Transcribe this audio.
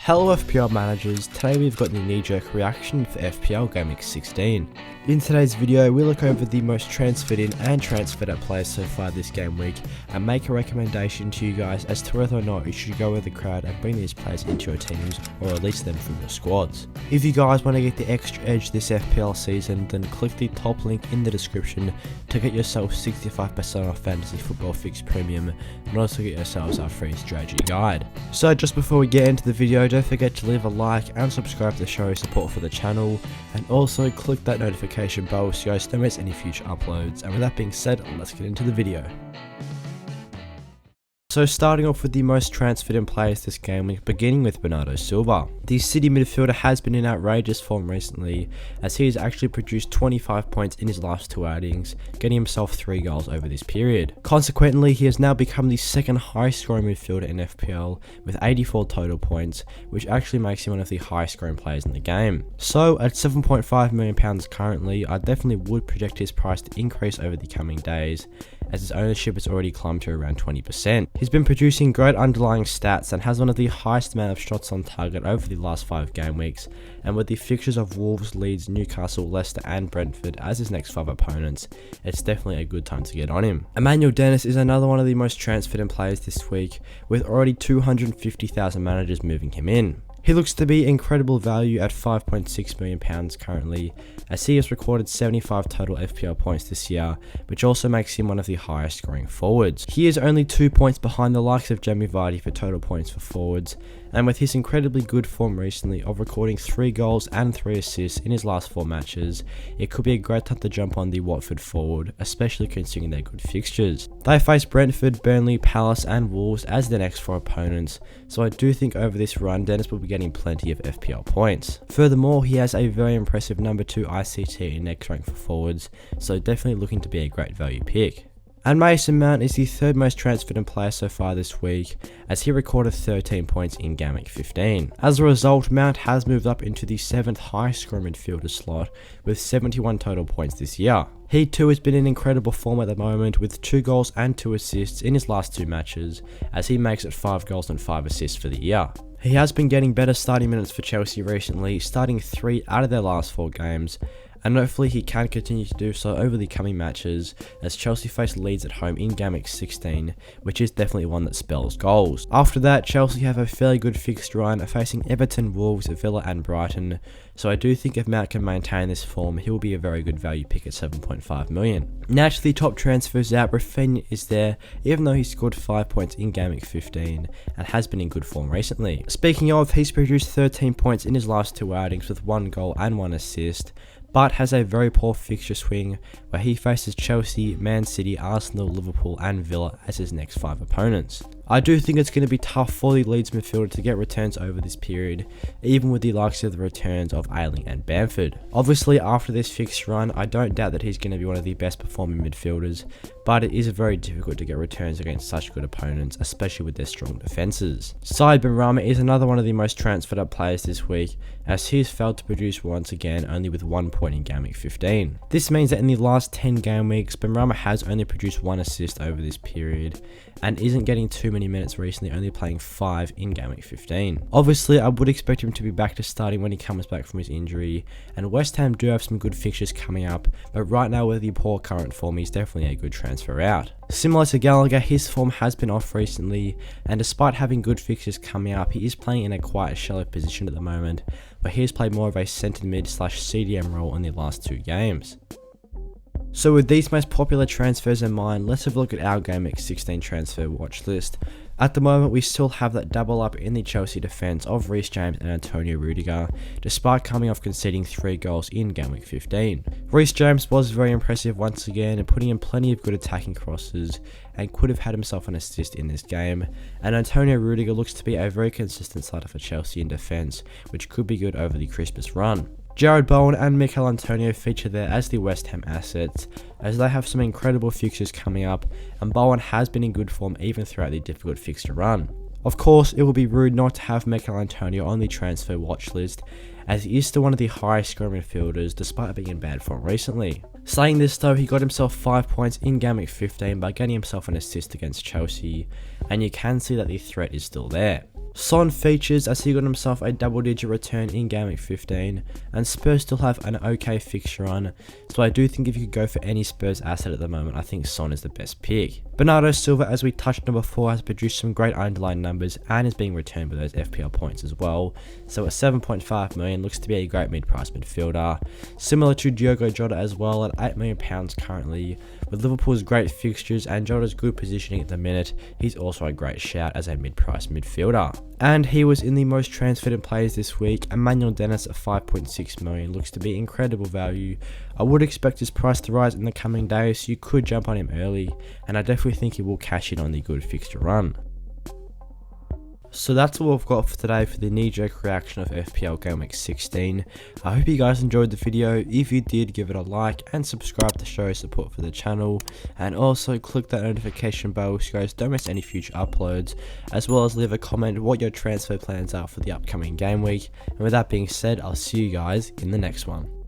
Hello FPL managers, today we've got the knee-jerk reaction for FPL GAMEWEEK 16. In today's video, we look over the most transferred in and transferred out players so far this game week and make a recommendation to you guys as to whether or not you should go with the crowd and bring these players into your teams or release them from your squads. If you guys want to get the extra edge this FPL season, then click the top link in the description to get yourself 65% off Fantasy Football Fix Premium and also get yourselves our free strategy guide. So just before we get into the video, don't forget to leave a like and subscribe to show support for the channel, and also click that notification bell so you guys don't miss any future uploads. And with that being said, let's get into the video. So starting off with the most transferred in players this game week, beginning with Bernado. The City midfielder has been in outrageous form recently, as he has actually produced 25 points in his last two outings, getting himself 3 goals over this period. Consequently, he has now become the second highest scoring midfielder in FPL with 84 total points, which actually makes him one of the highest scoring players in the game. So at £7.5 million currently, I definitely would project his price to increase over the coming days, as his ownership has already climbed to around 20%. He's been producing great underlying stats and has one of the highest amount of shots on target over the last 5 game weeks, and with the fixtures of Wolves, Leeds, Newcastle, Leicester and Brentford as his next 5 opponents, it's definitely a good time to get on him. Emmanuel Dennis is another one of the most transferred in players this week, with already 250,000 managers moving him in. He looks to be incredible value at £5.6 million currently, as he has recorded 75 total FPL points this year, which also makes him one of the highest scoring forwards. He is only 2 points behind the likes of Jamie Vardy for total points for forwards, and with his incredibly good form recently of recording 3 goals and 3 assists in his last 4 matches, it could be a great time to jump on the Watford forward, especially considering their good fixtures. They face Brentford, Burnley, Palace and Wolves as their next 4 opponents, so I do think over this run Dennis will be getting plenty of FPL points. Furthermore, he has a very impressive number 2 ICT in next rank for forwards, so definitely looking to be a great value pick. And Mason Mount is the 3rd most transferred in player so far this week, as he recorded 13 points in GAMEWEEK 15. As a result, Mount has moved up into the 7th highest scoring midfielder slot with 71 total points this year. He too has been in incredible form at the moment with 2 goals and 2 assists in his last 2 matches, as he makes it 5 goals and 5 assists for the year. He has been getting better starting minutes for Chelsea recently, starting 3 out of their last 4 games, and hopefully he can continue to do so over the coming matches, as Chelsea face Leeds at home in GAMEWEEK 16, which is definitely one that spells goals. After that, Chelsea have a fairly good fixed run, facing Everton, Wolves, Villa and Brighton, so I do think if Mount can maintain this form, he will be a very good value pick at 7.5 million. Naturally, top transfers out, Rafinha is there, even though he scored 5 points in GAMEWEEK 15 and has been in good form recently. Speaking of, he's produced 13 points in his last 2 outings with 1 goal and 1 assist, but has a very poor fixture swing where he faces Chelsea, Man City, Arsenal, Liverpool and Villa as his next 5 opponents. I do think it's going to be tough for the Leeds midfielder to get returns over this period, even with the likes of the returns of Ayling and Bamford. Obviously, after this fixed run, I don't doubt that he's going to be one of the best performing midfielders, but it is very difficult to get returns against such good opponents, especially with their strong defences. Said Benrahma is another one of the most transferred up players this week, as he has failed to produce once again, only with 1 point in GAMEWEEK 15. This means that in the last 10 game weeks, Benrahma has only produced 1 assist over this period, and isn't getting too many minutes recently, only playing 5 in GAMEWEEK 15. Obviously, I would expect him to be back to starting when he comes back from his injury, and West Ham do have some good fixtures coming up, but right now with the poor current form, he's definitely a good transfer out. Similar to Gallagher, his form has been off recently, and despite having good fixtures coming up, he is playing in a quite shallow position at the moment, where he has played more of a centre mid / CDM role in the last 2 games. So with these most popular transfers in mind, let's have a look at our GAMEWEEK 16 transfer watch list. At the moment, we still have that double up in the Chelsea defence of Reece James and Antonio Rudiger, despite coming off conceding 3 goals in GAMEWEEK 15. Reece James was very impressive once again and putting in plenty of good attacking crosses, and could have had himself an assist in this game, and Antonio Rudiger looks to be a very consistent starter for Chelsea in defence, which could be good over the Christmas run. Jarrod Bowen and Mikel Antonio feature there as the West Ham assets, as they have some incredible fixtures coming up, and Bowen has been in good form even throughout the difficult fixture run. Of course, it would be rude not to have Mikel Antonio on the transfer watch list, as he is still one of the highest scoring midfielders despite being in bad form recently. Saying this though, he got himself 5 points in GAMEWEEK 15 by getting himself an assist against Chelsea, and you can see that the threat is still there. Son features as he got himself a double-digit return in Game Week 15, and Spurs still have an okay fixture run, so I do think if you could go for any Spurs asset at the moment, I think Son is the best pick. Bernado Silva, as we touched on before, has produced some great underlying numbers and is being returned with those FPL points as well, so at 7.5 million looks to be a great mid-price midfielder. Similar to Diogo Jota as well at £8 million currently. With Liverpool's great fixtures and Jota's good positioning at the minute, he's also a great shout as a mid-price midfielder. And he was in the most transferred in players this week. Emmanuel Dennis at 5.6 million looks to be incredible value. I would expect his price to rise in the coming days, so you could jump on him early, and I definitely think he will cash in on the good fixture run. So that's all I've got for today for the knee-jerk reaction of FPL Game Week 16. I hope you guys enjoyed the video. If you did, give it a like and subscribe to show support for the channel, and also click that notification bell so you guys don't miss any future uploads, as well as leave a comment what your transfer plans are for the upcoming game week. And with that being said, I'll see you guys in the next one.